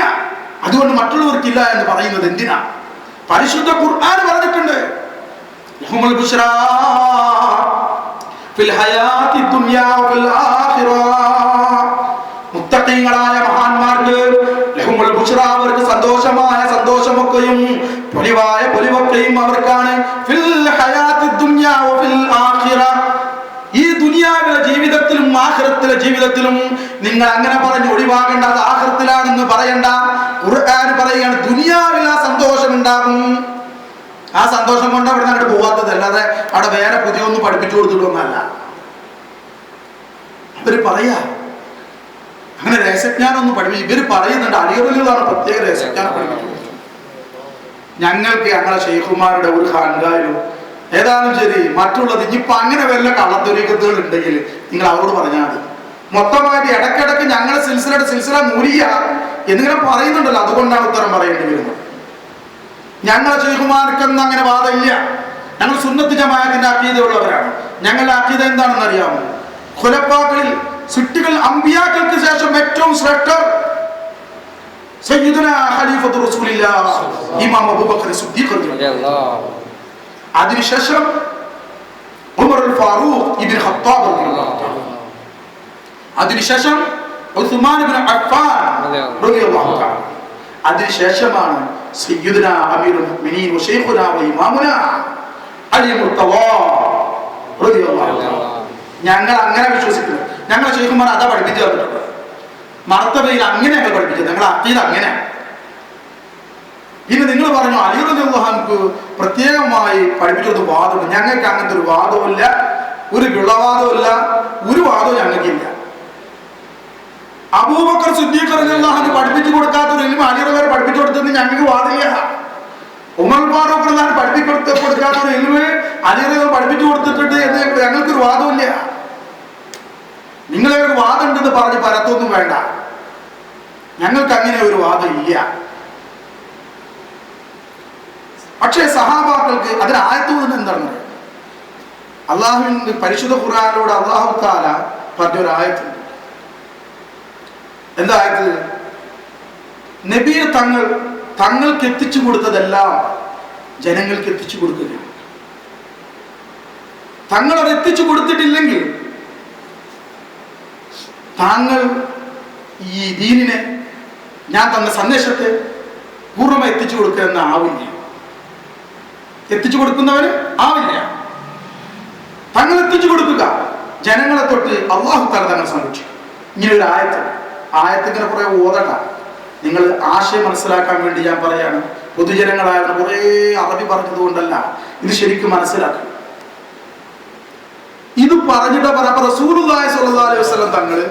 അതുകൊണ്ട് മറ്റുള്ളവർക്കില്ല എന്ന് പറയുന്നത് എന്തിനാ? പരിശുദ്ധ ഖുർആൻ പറഞ്ഞിട്ടുണ്ട്, ലഹുമുൽ ബുശ്റാ ഫിൽ ഹയാത്തി ദുനിയാ വൽ ആഖിറ, മുത്തഖീങ്ങളായ മഹാന്മാർക്ക് ലഹുമുൽ ബുശ്റാ, അവർക്ക് സന്തോഷമായ സന്തോഷമൊക്കെയും പൊലിവായ പൊലിവൊക്കെയും അവർക്കാണ്. ഫിൽ ഹയാത്തി ദുനിയാ വൽ ആഖിറ, ഈ ദുനിയാവിലെ ജീവിതത്തിലും ആഖിറത്തിലെ ദുനിയാവിലെ ജീവിതത്തിലും നിങ്ങൾ അങ്ങനെ പറഞ്ഞ് ഒഴിവാകേണ്ട, അത് ആഖിറത്തിലാണെന്ന് പറയണ്ട. ഖുർആൻ പറയുകയാണ് ദുനിയാവിൽ ആ സന്തോഷം ഉണ്ടാകും. ആ സന്തോഷം കൊണ്ട് അവിടെ നിന്ന് അങ്ങോട്ട് പോവാത്തത്, അല്ലാതെ അവിടെ വേറെ പുതിയൊന്നും പഠിപ്പിച്ചു കൊടുത്തിട്ടൊന്നല്ല. അവര് പറയാ അങ്ങനെ രഹസ്യജ്ഞാനൊന്നും പഠിപ്പിച്ചു. ഇവര് പറയുന്നുണ്ട് അലികളിലാണ് പ്രത്യേക രഹസ്യജ്ഞാനം പഠിപ്പിച്ചു. ഞങ്ങൾക്ക് ഞങ്ങളെ ഷെയ്ഖുമാരുടെ ഒരു ഖാൻഗായിലും ഏതായാലും ശരി, മറ്റുള്ളത് ഇനിയിപ്പോ അങ്ങനെ വല്ല കള്ളത്തൊരീക്കത്തുകൾ ഉണ്ടെങ്കിൽ നിങ്ങൾ അവരോട് പറഞ്ഞാൽ മതി. മൊത്തമായിട്ട് ഇടയ്ക്കിടയ്ക്ക് ഞങ്ങളെ സിൽസില നൂരിയ എന്നിങ്ങനെ പറയുന്നുണ്ടല്ലോ, അതുകൊണ്ടാണ് ഉത്തരം പറയേണ്ടി വരുന്നത്. ഞങ്ങളെ ഷെയ്ഖുമാർക്കൊന്നും അങ്ങനെ വാദമില്ല. ഞങ്ങൾ സുന്നത്ത് ജമാഅത്തിന്റെ അഖീദ ഉള്ളവരാണ്. ഞങ്ങളുടെ അഖീദ എന്താണെന്ന് അറിയാമോ? ഖുലഫാക്കളിൽ സിട്ടികൾ അമ്പിയാക്കൾക്ക് ശേഷം ഏറ്റവും ശ്രേഷ്ഠർ സയ്യിദുനാ ഖലീഫത്തു റസൂലില്ലാഹ് ഇമാം അബൂബക്കർ സിദ്ദീഖ് റളിയല്ലാഹു, അതിനുശേഷം ഉമർ അൽ ഫാറൂഖ് ഇബ്നു ഖത്താബ് റളിയല്ലാഹു, അതിനുശേഷം ഉസ്മാൻ ഇബ്നു അഫ്ഫാൻ റളിയല്ലാഹു തആല, അതിനുശേഷമാണ് സയ്യിദുനാ അമീറുൽ മുഅ്മിനീൻ വശൈഖുനാ വഇമാമുനാ അലി മുർത്തദ റളിയല്ലാഹു തആല. ഞങ്ങൾ അങ്ങനെ വിശ്വസിക്കുന്നു. ഞങ്ങളെ ശൈഖുമാർ അതാ പഠിപ്പിച്ചു തന്നിട്ടുണ്ട്. മർത്തബയിൽ അങ്ങനെ ഞങ്ങൾ പഠിപ്പിച്ചത്, ഞങ്ങൾ അഖീദ അങ്ങനെ. പിന്നെ നിങ്ങൾ പറഞ്ഞു അലി റളിയല്ലാഹു അൻഹു പ്രത്യേകമായി പഠിപ്പിച്ചത് വാദമുണ്ട്. ഞങ്ങൾക്ക് അങ്ങനത്തെ ഒരു വാദവുമില്ല, ഒരു വിളവാദവുമില്ല, ഒരു വാദവും ഞങ്ങൾക്കില്ല. അബൂബക്കർ സിദ്ദീഖ് റളിയല്ലാഹു അൻഹു പഠിപ്പിച്ചു കൊടുക്കാത്ത ഒരു ഇൽമ അലി റളിയല്ലാഹു അൻഹു പഠിപ്പിച്ചു കൊടുത്തത് ഞങ്ങൾക്ക് വാദില്ല. ഉമർ ഫാറൂഖ് റളിയല്ലാഹു അൻഹു പഠിപ്പിച്ചു കൊടുക്കാത്ത ഒരു ഇൽമ അലി റളിയല്ലാഹു അൻഹു പഠിപ്പിച്ചു കൊടുത്തിട്ടുണ്ട് എന്ന് ഞങ്ങൾക്കൊരു വാദമില്ല. നിങ്ങളെ ഒരു വാദം ഉണ്ടെന്ന് പറഞ്ഞ് പരത്തൊന്നും വേണ്ട. ഞങ്ങൾക്ക് അങ്ങനെ ഒരു വാദം ഇല്ല. പക്ഷേ സഹാബാക്കൾക്ക് അതിന് ആയത്തുകൊണ്ട് എന്താണെന്ന് അള്ളാഹുവിന്റെ പരിശുദ്ധ ഖുർആനിലൂടെ അള്ളാഹു തആല പറഞ്ഞൊരു ആയത്തുണ്ട്. എന്താ ആയത്ത്? നബിയെ തങ്ങൾക്ക് എത്തിച്ചു കൊടുത്തതെല്ലാം ജനങ്ങൾക്ക് എത്തിച്ചു കൊടുക്കുക. തങ്ങൾ അത് എത്തിച്ചു കൊടുത്തിട്ടില്ലെങ്കിൽ താങ്കൾ ഈ ദീനിനെ, ഞാൻ തന്ന സന്ദേശത്തെ പൂർണ്ണമായി എത്തിച്ചു കൊടുക്കുക എന്ന് ആവില്ല. എത്തിച്ചു കൊടുക്കുന്നവന് ആവില്ല. തങ്ങൾ എത്തിച്ചു കൊടുക്കുക, ജനങ്ങളെ തൊട്ട് അള്ളാഹു തആല തങ്ങൾ സംരക്ഷിക്കും. ഇങ്ങനെ ഒരു ആയത്തിങ്ങനെ കുറെ ഓതണ്ട. നിങ്ങൾ ആശയം മനസ്സിലാക്കാൻ വേണ്ടി ഞാൻ പറയാണ്. പൊതുജനങ്ങളായിരുന്നു കുറെ അറബി പറഞ്ഞത് കൊണ്ടല്ല, ഇത് ശരിക്കും മനസ്സിലാക്കും. ഇത് പറഞ്ഞിട്ട് റസൂലുള്ളാഹി സ്വല്ലല്ലാഹു അലൈഹി വസല്ലം തങ്ങള്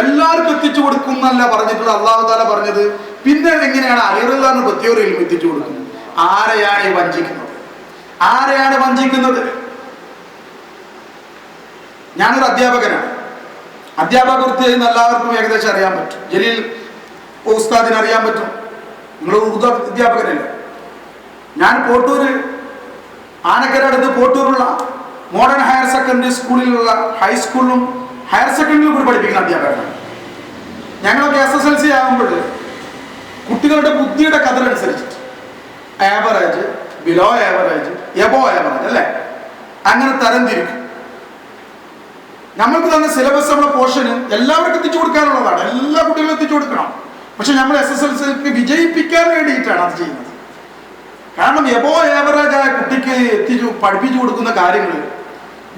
എല്ലാവർക്കും എത്തിച്ചു കൊടുക്കുന്നല്ല പറഞ്ഞിട്ടുള്ള അള്ളാഹു തആല പറഞ്ഞത്. പിന്നെ എങ്ങനെയാണ് അലി റളിയല്ലാഹു അൻഹു പ്രത്യേക ഇൽമ എത്തിച്ചു കൊടുക്കുന്നത്? ആരെയാണ് ഈ വഞ്ചിക്കുന്നത്? ആരെയാണ് വഞ്ചിക്കുന്നത്? ഞാനൊരു അധ്യാപകനാണ്. അധ്യാപക വൃത്തി ചെയ്യുന്ന എല്ലാവർക്കും ഏകദേശം അറിയാൻ പറ്റും. ജലീൽ ഉസ്താദിന് അറിയാൻ പറ്റും. നിങ്ങൾ ഉറുദു അധ്യാപകനല്ലേ? ഞാൻ പോട്ടൂര്, ആനക്കര അടുത്ത് പോട്ടൂരുള്ള മോഡേൺ ഹയർ സെക്കൻഡറി സ്കൂളിലുള്ള ഹൈസ്കൂളിലും ഹയർ സെക്കൻഡറിയിലും കൂടി പഠിപ്പിക്കുന്ന അധ്യാപകനാണ്. ഞങ്ങളൊക്കെ SSLC ആകുമ്പോൾ കുട്ടികളുടെ ബുദ്ധിയുടെ കഥലനുസരിച്ചിട്ട് average, below average, above average അല്ലേ, അങ്ങനെ തരംതിരിക്കും. നമ്മൾക്ക് തന്നെ സിലബസ്, നമ്മുടെ പോർഷന് എല്ലാവർക്കും എത്തിച്ചു കൊടുക്കാനുള്ളതാണ്. എല്ലാ കുട്ടികളും എത്തിച്ചു കൊടുക്കണം. പക്ഷെ നമ്മൾ SSLCക്ക് വിജയിപ്പിക്കാൻ വേണ്ടിയിട്ടാണ് അത് ചെയ്യുന്നത്. കാരണം എബോ ആവറേജ് ആയ കുട്ടിക്ക് പഠിപ്പിച്ചു കൊടുക്കുന്ന കാര്യങ്ങൾ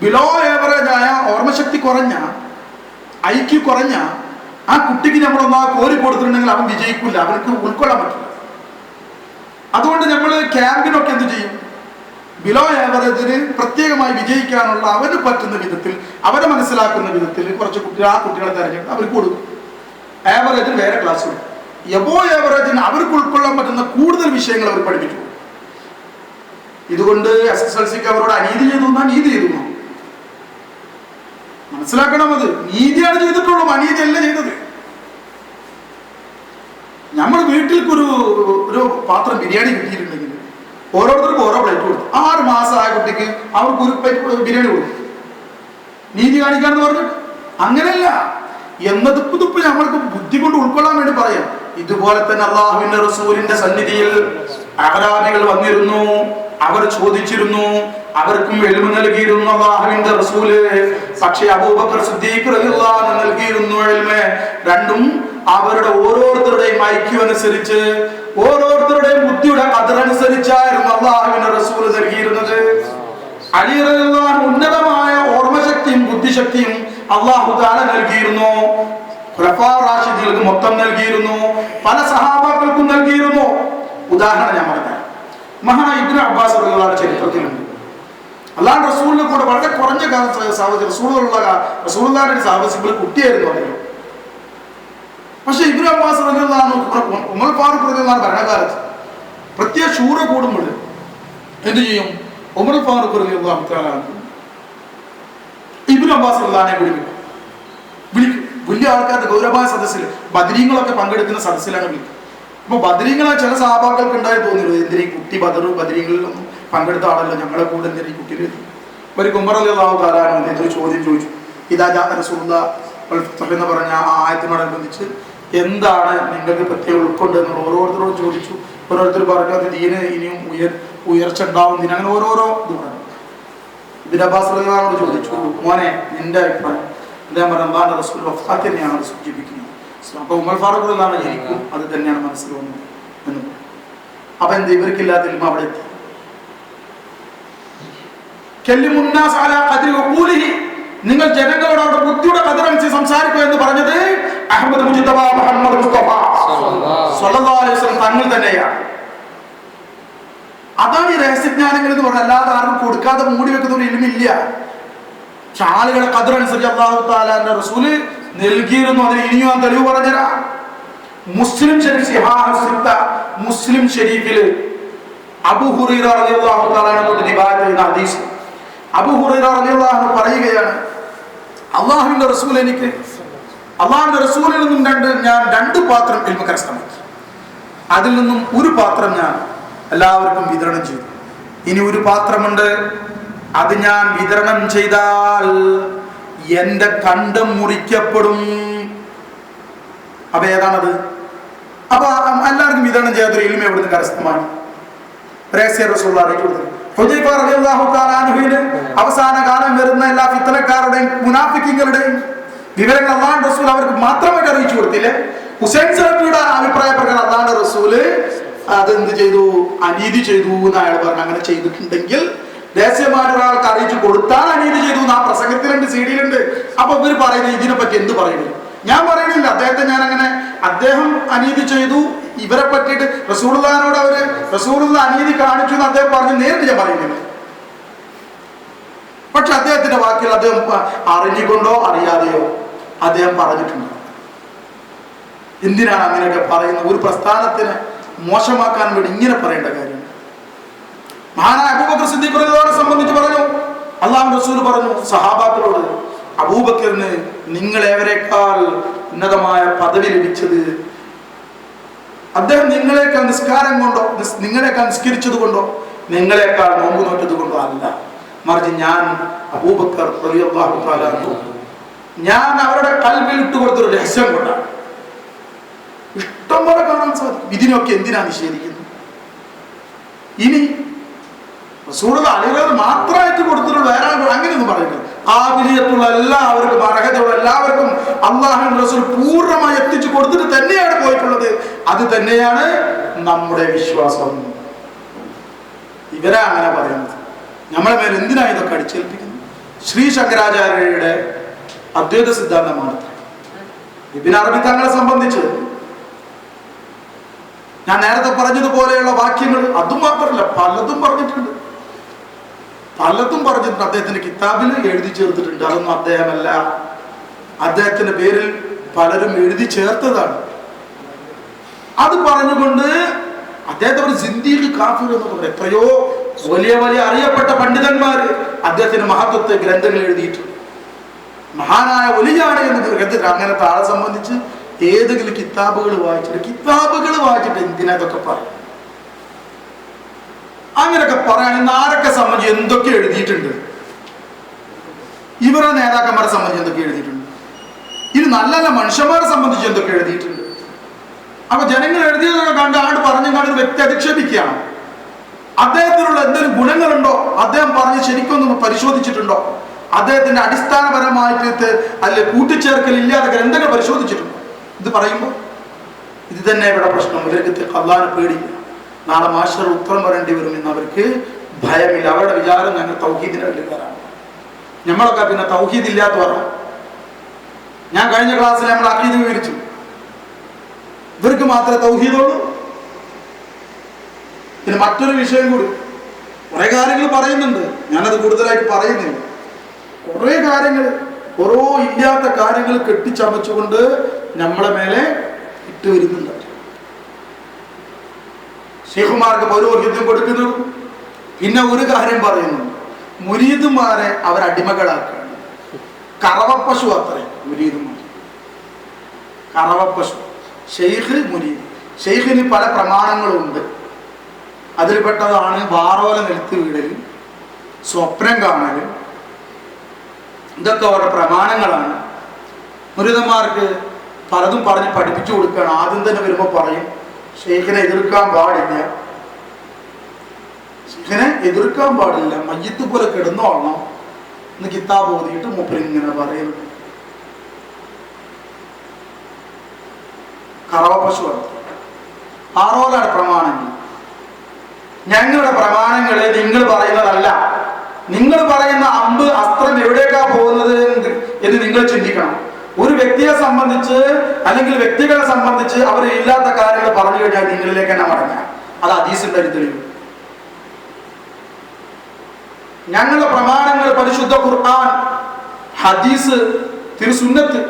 ബിലോ ആവറേജ് ആയ ഓർമ്മശക്തി കുറഞ്ഞ, IQ കുറഞ്ഞ ആ കുട്ടിക്ക് നമ്മളൊന്നാ കോരി കൊടുത്തിട്ടുണ്ടെങ്കിൽ അവൻ വിജയിക്കില്ല, അവർക്ക് ഉൾക്കൊള്ളാൻ പറ്റില്ല. അതുകൊണ്ട് നമ്മൾ ക്യാമ്പിനൊക്കെ എന്ത് ചെയ്യും? ബിലോ ആവറേജിന് പ്രത്യേകമായി വിജയിക്കാനുള്ള അവന് പറ്റുന്ന വിധത്തിൽ, അവരെ മനസ്സിലാക്കുന്ന വിധത്തിൽ കുറച്ച് ആ കുട്ടികളെ തിരഞ്ഞെടുത്ത് അവർക്ക് കൊടുക്കും. ആവറേജിന് വേറെ ക്ലാസ് കൊടുക്കും. എബോ ആവറേജിന് അവർക്ക് ഉൾക്കൊള്ളാൻ പറ്റുന്ന കൂടുതൽ വിഷയങ്ങൾ അവർ പഠിപ്പിച്ചു. ഇതുകൊണ്ട് SSLCക്ക് അവരോട് അനീതി ചെയ്തു നീതി ചെയ്തു മനസ്സിലാക്കണം. അത് നീതിയാണ് ചെയ്തിട്ടുള്ളൂ, അനീതി അല്ല ചെയ്തത്. നമ്മൾ വീട്ടിൽക്കൊരു പാത്രം ബിരിയാണി കിട്ടിയിട്ടുണ്ടെങ്കിൽ ഓരോരുത്തർക്കും ഓരോ പ്ലേറ്റ് കൊടുക്കും. 6 മാസമായ കുട്ടിക്ക് അവർക്ക് ഒരു പ്ലേറ്റ് ബിരിയാണി കൊടുക്കും. നീതി കാണിക്കാന്ന് പറഞ്ഞിട്ട് അങ്ങനെയല്ല. എന്നതുപ്പ് നമ്മൾക്ക് ബുദ്ധി കൊണ്ട് ഉൾക്കൊള്ളാൻ വേണ്ടി പറയാം. ഇതുപോലെ തന്നെ അള്ളാഹുവിന്റെ റസൂലിന്റെ സന്നിധിയിൽ അഹ്റാബികൾ വന്നിരുന്നു. അവർ ചോദിച്ചിരുന്നു, അവർക്കും എൽമ നൽകിയിരുന്നു അല്ലാഹുവിന്റെ റസൂല്. പക്ഷേ അബൂബക്കർ സിദ്ദീഖ് റളിയല്ലാഹു അൻഹു നൽകിയിരുന്നു എൽമ. രണ്ടും അവരുടെ ഓരോരുത്തരുടെയും ഐക്യം അനുസരിച്ച്, ഓരോരുത്തരുടെയും ബുദ്ധിയുടെ ഖദറനുസരിച്ചായിരുന്നു അല്ലാഹുവിന്റെ റസൂൽ നൽകിയിരുന്നത്. അലി റളിയല്ലാഹു അൻഹു ഉന്നതമായ ഓർമ്മശക്തിയും ബുദ്ധിശക്തിയും അല്ലാഹു തആല നൽകിയിരുന്നു. ഖുലഫാ റാഷിദീങ്ങൾക്ക് മൊത്തം നൽകിയിരുന്നു, പല സഹാബാക്കൾക്കും നൽകിയിരുന്നു. ഉദാഹരണം ഞാൻ പറഞ്ഞ മഹാനായ ഇബ്നു അബ്ബാസ് റളിയല്ലാഹു അൻഹു ചരിത്രത്തിലുണ്ട്. അല്ലാഹു റസൂലിനെ കൂടെ വളരെ കുറഞ്ഞ കാലം റസൂലുള്ളാഹിയുടെ സാഹസികൾ കുട്ടിയായിരുന്നു അദ്ദേഹം. പക്ഷെ ഇബ്നു അബ്ബാസ് റളിയല്ലാഹു അൻഹു ഉമർ ഫാറൂഖ് റളിയല്ലാഹു അൻഹു ഭരണകാലത്ത് പ്രത്യേക ശൂര കൂടുമ്പോൾ എന്ത് ചെയ്യും? ഉമർ ഫാറൂഖ് റളിയല്ലാഹു തആല ഇബ്നു അബ്ബാസ് റളിയല്ലാഹു അൻഹു വിളിക്കും. വലിയ ആൾക്കാരുടെ ഗൗരവമായ സദസ്സിൽ ബദരീങ്ങളൊക്കെ പങ്കെടുക്കുന്ന സദസ്സിലാണ് വിളിക്കുക. അപ്പൊ ബദരീങ്ങളെ ചില സഹാബാക്കൾക്ക് ഉണ്ടായി തോന്നിയിരുന്നു, എന്തിനാ ഈ കുട്ടി ബദരീങ്ങളിലൊന്നും പങ്കെടുത്ത ആളല്ല, ഞങ്ങളെ കൂടെ എന്തിനാ ഈ കുട്ടിയിൽ ഒരു ഉമർ റളിയല്ലാഹു തആല അൻഹു ഒരു ചോദ്യം ചോദിച്ചു. ഇദാ ജാഅ റസൂലുള്ളാഹി വൽ ഫത്ഹ് എന്ന് പറഞ്ഞ ആ ആയത്തിനോടനുബന്ധിച്ച് എന്താണ് നിങ്ങൾക്ക് പ്രത്യേകം ഉൾക്കൊണ്ടെന്നുള്ള ഓരോരുത്തരോട് ചോദിച്ചു. ഓരോരുത്തർ പറഞ്ഞു അത് ദീന് ഇനിയും ഉയർച്ച ഉണ്ടാവും, അങ്ങനെ ഓരോരോ ഇത് പറഞ്ഞു. ഇബ്നു അബ്ബാസ് റളിയല്ലാഹു അൻഹു ചോദിച്ചു, മോനെ നിന്റെ അഭിപ്രായം? അദ്ദേഹം പറഞ്ഞു അല്ലാഹുവിന്റെ റസൂൽ വഫാത്ത് തന്നെയാണ് അത് സൂചിപ്പിക്കുന്നത്. അപ്പൊ ഉമർ ഫാറൂഖ് റളിയല്ലാഹു അൻഹു ജനിക്കും, അത് തന്നെയാണ് മനസ്സിൽ വന്നത് എന്ന്. അപ്പൊ എന്ത് ഇവർക്കില്ലാത്ത ഇൽമ അവിടെ എത്തി. നിങ്ങൾ ജനങ്ങളോട് അവരുടെ ബുദ്ധിയുടെ കതിരനുസരിച്ച് സംസാരിക്കുക എന്ന് പറഞ്ഞത് അഹ്മദ് മുജ്തബ മുഹമ്മദ് മുസ്തഫ സ്വല്ലല്ലാഹു അലൈഹി വസല്ലം തങ്ങൾ തന്നെയാണ്. അതാണ് ഈ രഹസ്യജ്ഞാനങ്ങൾ എന്ന് പറഞ്ഞാൽ. അല്ലാതെ ആർക്കും കൊടുക്കാതെ മൂടി വെക്കുന്ന ഒരു ഇൽമില്ല. ആളുകളെ കതിരനുസരിച്ച് അല്ലാഹു തആലയുടെ റസൂല് നൽകിയിരുന്നു. അതിന് ഇനിയും ഞാൻ തെളിവ് പറഞ്ഞുതരാം. മുസ്ലിം ഷരീഫില് അബൂ ഹുറൈറ റളിയല്ലാഹു തആല കൊണ്ട് റിവായത്ത് ചെയ്യുന്ന ഹദീസ്. അബൂ ഹുറൈറ റളിയല്ലാഹു അൻഹു പറയുകയാണ്, അല്ലാഹുവിന്റെ റസൂൽ എനിക്ക് അല്ലാഹുവിന്റെ റസൂലിൽ നിന്നും ഞാൻ രണ്ട് പാത്രം ഇൽമ കരസ്ഥമാക്കി. അതിൽ നിന്നും ഒരു പാത്രം ഞാൻ എല്ലാവർക്കും വിതരണം ചെയ്തു. ഇനി ഒരു പാത്രമുണ്ട്, അത് ഞാൻ വിതരണം ചെയ്താൽ എന്റെ കണ്ടം മുറിക്കപ്പെടും. അപ്പൊ ഏതാണത്? അപ്പൊ എല്ലാവർക്കും വിതരണം ചെയ്യാത്തൊരു ഇൽമ എവിടുന്ന് കരസ്ഥമാണ്? രഹസ്യ റസൂലുള്ളാഹി അറിയിച്ചു കൊടുത്തു. ഹുദൈഫ റളിയല്ലാഹു തആല അൻഹുവിന് അവസാന കാലം വരുന്ന എല്ലാ ഫിത്നക്കാരുടെയും മുനാഫിക്കീങ്ങളുടെയും വിവരങ്ങൾ അല്ലാഹുവിന്റെ റസൂൽ അവർക്ക് മാത്രമേ അറിയിച്ചു കൊടുത്തില്ലേ? ഹുസൈൻ സലഫിയുടെ അഭിപ്രായ പ്രകാരം അല്ലാഹുവിന്റെ റസൂല് അതെന്ത് ചെയ്തു? അനീതി ചെയ്തു എന്ന് അയാൾ പറഞ്ഞു. അങ്ങനെ ചെയ്തിട്ടുണ്ടെങ്കിൽ രഹസ്യമായിട്ട് ഒരാൾക്ക് അറിയിച്ചു കൊടുത്താൽ അനീതി ചെയ്തു എന്ന് ആ പ്രസംഗത്തിലുണ്ട്, CD-യിലുണ്ട്. അപ്പൊ ഇവർ പറയുന്നത് ഇതിനെ പറ്റി എന്ത് പറയുന്നു? ഞാൻ പറയുന്നില്ല അദ്ദേഹത്തെ ഞാൻ അങ്ങനെ അദ്ദേഹം അനീതി ചെയ്തു ഇവരെ പറ്റിയിട്ട് റസൂലുള്ളാഹിനോട് അവര് റസൂലുള്ളാഹി അനീതി കാണിച്ചു എന്ന് അദ്ദേഹം പറഞ്ഞു നേരിട്ട് ഞാൻ പറയുന്നില്ല. പക്ഷെ അദ്ദേഹത്തിന്റെ വാക്കിൽ അദ്ദേഹം അറിഞ്ഞുകൊണ്ടോ അറിയാതെയോ അദ്ദേഹം പറഞ്ഞിട്ടുണ്ട്. എന്തിനാണ് അങ്ങനെയൊക്കെ പറയുന്നത്? ഒരു പ്രസ്ഥാനത്തിനെ മോശമാക്കാൻ വേണ്ടി ഇങ്ങനെ പറയേണ്ട കാര്യം? മഹാനായ അബൂബക്കർ സിദ്ദീഖ് റളിയല്ലാഹു സംബന്ധിച്ച് പറഞ്ഞു, അല്ലാഹുവിന്റെ റസൂൽ പറഞ്ഞു സഹാബാക്കളോട്, അബൂബക്കറിന് നിങ്ങളേവരെക്കാൾ ഉന്നതമായ പദവി ലഭിച്ചത് അദ്ദേഹം നിങ്ങളെക്കാൾ നിസ്കാരം കൊണ്ടോ നിങ്ങളെക്കാൾ നിസ്കരിച്ചത് കൊണ്ടോ നിങ്ങളെക്കാൾ നോമ്പ് നോറ്റത് കൊണ്ടോ അല്ല, മറിച്ച് ഞാൻ അബൂബക്കർ റളിയല്ലാഹു തആല അൻഹു ഞാൻ അവരുടെ ഖൽബിൽ ഇട്ടുകൊടുത്തൊരു രഹസ്യം കൊണ്ടാണ്. ഇഷ്ടം പോലെ കാണാൻ സാധിക്കും. ഇതിനൊക്കെ എന്തിനാ നിഷേധിക്കുന്നത്? ഇനി റസൂലുള്ളാഹി അലികളെ മാത്രമായിട്ട് കൊടുത്തിട്ടുള്ള വേറെ അങ്ങനെയൊന്നും പറയുന്നത്. ആബിലിയത്തുള്ള എല്ലാവർക്കും അർഹതയുള്ള എല്ലാവർക്കും അല്ലാഹുവിന്റെ റസൂൽ പൂർണ്ണമായി എത്തിച്ചു കൊടുത്തിട്ട് തന്നെയാണ് പോയിട്ടുള്ളത്. അത് തന്നെയാണ് നമ്മുടെ വിശ്വാസം. ഇവരാ അങ്ങനെ പറയുന്നത്. നമ്മളെ മേൽ എന്തിനാ ഇതൊക്കെ അടിച്ചേൽപ്പിക്കുന്നത്? ശ്രീ ശങ്കരാചാര്യരുടെ അദ്വൈത സിദ്ധാന്തമാണ്. ഇബ്നു അറബി തങ്ങളെ സംബന്ധിച്ച് ഞാൻ നേരത്തെ പറഞ്ഞതുപോലെയുള്ള വാക്യങ്ങൾ അതും മാത്രമല്ല പലതും പറഞ്ഞിട്ടുണ്ട്. അദ്ദേഹത്തിന്റെ കിതാബിൽ എഴുതി ചേർത്തിട്ടുണ്ട്. അതൊന്നും അദ്ദേഹമല്ല, അദ്ദേഹത്തിന്റെ പേരിൽ പലരും എഴുതി ചേർത്തതാണ്. അത് പറഞ്ഞുകൊണ്ട് അദ്ദേഹത്തെ ഒരു സിന്ദീഖ് കാഫിർ എന്ന് പറയും. എത്രയോ വലിയ വലിയ അറിയപ്പെട്ട പണ്ഡിതന്മാര് അദ്ദേഹത്തിന്റെ മഹത്വത്തെ ഗ്രന്ഥങ്ങൾ എഴുതിയിട്ടുണ്ട്. മഹാനായ വലിയാണ് എന്ന് ഗ്രന്ഥത്തിൽ അങ്ങനത്തെ ആളെ സംബന്ധിച്ച് ഏതെങ്കിലും കിതാബുകൾ വായിച്ചിട്ട് എന്തിനാ ഇതൊക്കെ പറയും? അങ്ങനെയൊക്കെ പറയുകയാണെങ്കിൽ ആരൊക്കെ സംബന്ധിച്ച് എന്തൊക്കെ എഴുതിയിട്ടുണ്ട്? ഇവരുടെ നേതാക്കന്മാരെ സംബന്ധിച്ച് എന്തൊക്കെ എഴുതിയിട്ടുണ്ട്? ഇത് നല്ല നല്ല മനുഷ്യന്മാരെ സംബന്ധിച്ച് എന്തൊക്കെ എഴുതിയിട്ടുണ്ട്? അപ്പൊ ജനങ്ങൾ എഴുതിയതൊക്കെ കണ്ട് ആണ്ട് പറഞ്ഞു കണ്ട് വ്യക്തി അധിക്ഷേപിക്കുകയാണ്. അദ്ദേഹത്തിനുള്ള എന്തെങ്കിലും ഗുണങ്ങളുണ്ടോ? അദ്ദേഹം പറഞ്ഞ് ശരിക്കൊന്നും പരിശോധിച്ചിട്ടുണ്ടോ? അദ്ദേഹത്തിന്റെ അടിസ്ഥാനപരമായിട്ട് അല്ലെ കൂട്ടിച്ചേർക്കൽ ഇല്ലാതെ ഗ്രന്ഥങ്ങൾ പരിശോധിച്ചിട്ടുണ്ടോ? ഇത് പറയുമ്പോൾ ഇത് തന്നെ ഇവിടെ പ്രശ്നം. ഇവർക്ക് അല്ലാഹുവിനെ പേടിയില്ല. നാളെ മാഷർ ഉത്തരം പറയേണ്ടി വരും എന്ന് അവർക്ക് ഭയമില്ല. അവരുടെ വിചാരം ഞങ്ങൾ തൗഹീദിന്റെ വല്ലുകാരാണ്. നമ്മളൊക്കെ പിന്നെ തൗഹീദ് ഇല്ലാത്തവരാണ്. ഞാൻ കഴിഞ്ഞ ക്ലാസ്സിൽ നമ്മൾ അഖീദ വിവരിച്ചു. ഇവർക്ക് മാത്രമേ തൗഹീദുള്ളൂ. പിന്നെ മറ്റൊരു വിഷയം കൂടി, കുറെ കാര്യങ്ങൾ പറയുന്നുണ്ട്, ഞാനത് കൂടുതലായിട്ട് പറയുന്നില്ല. കുറെ കാര്യങ്ങൾ, ഓരോ ഇല്ലാത്ത കാര്യങ്ങൾ കെട്ടിച്ചമച്ചുകൊണ്ട് നമ്മളെ മേലെ ഇട്ട് വരുന്നുണ്ട്. ശൈഖുമാർക്ക് പൗരോഹിത്യം കൊടുക്കുന്നത്. പിന്നെ ഒരു കാര്യം പറയുന്നു, മുരീദുമാരെ അവരടിമകളാക്കുകയാണ്. കറവപ്പശു അത്രയും മുരീദുമാർ, കറവപ്പശു. ഷെയ്ഖ്, മുരീദ്. ഷെയ്ഖിന് പല പ്രമാണങ്ങളുണ്ട്. അതിൽപ്പെട്ടതാണ് വാറോല നിലത്ത് വീടൽ, സ്വപ്നം കാണൽ. ഇതൊക്കെ അവരുടെ പ്രമാണങ്ങളാണ്. മുരീദന്മാർക്ക് പലതും പറഞ്ഞ് പഠിപ്പിച്ചു കൊടുക്കുകയാണ്. ആദ്യം തന്നെ വരുമ്പോൾ പറയും, ഷെയ്ഖിനെ എതിർക്കാൻ പാടില്ല, ഷെയ്ഖിനെ എതിർക്കാൻ പാടില്ല, മയ്യത്ത് പോലെ കിടന്നോളണം എന്ന് കിതാബ് ഓതിയിട്ട് മൂപ്പര് ഇങ്ങനെ പറയുന്നു. കറവ പശുവാണ്. ആറോലാണ് പ്രമാണങ്ങൾ. ഞങ്ങളുടെ പ്രമാണങ്ങള് നിങ്ങൾ പറയുന്നതല്ല. നിങ്ങൾ പറയുന്ന അമ്പ്, അസ്ത്രം എവിടേക്കാ പോകുന്നത് എന്ന് നിങ്ങൾ ചിന്തിക്കണം. ഒരു വ്യക്തിയെ സംബന്ധിച്ച് അല്ലെങ്കിൽ വ്യക്തികളെ സംബന്ധിച്ച് അവർ ഇല്ലാത്ത കാര്യങ്ങൾ പറഞ്ഞു കഴിഞ്ഞാൽ നിങ്ങളിലേക്ക് തന്നെ മടങ്ങാം. അത് ഹദീസിന്റെ ഒരു തെളിവ്. ഞങ്ങളുടെ പ്രമാണങ്ങൾ പരിശുദ്ധ ഖുർആൻ, ഹദീസ്, തിരുസുന്നത്ത്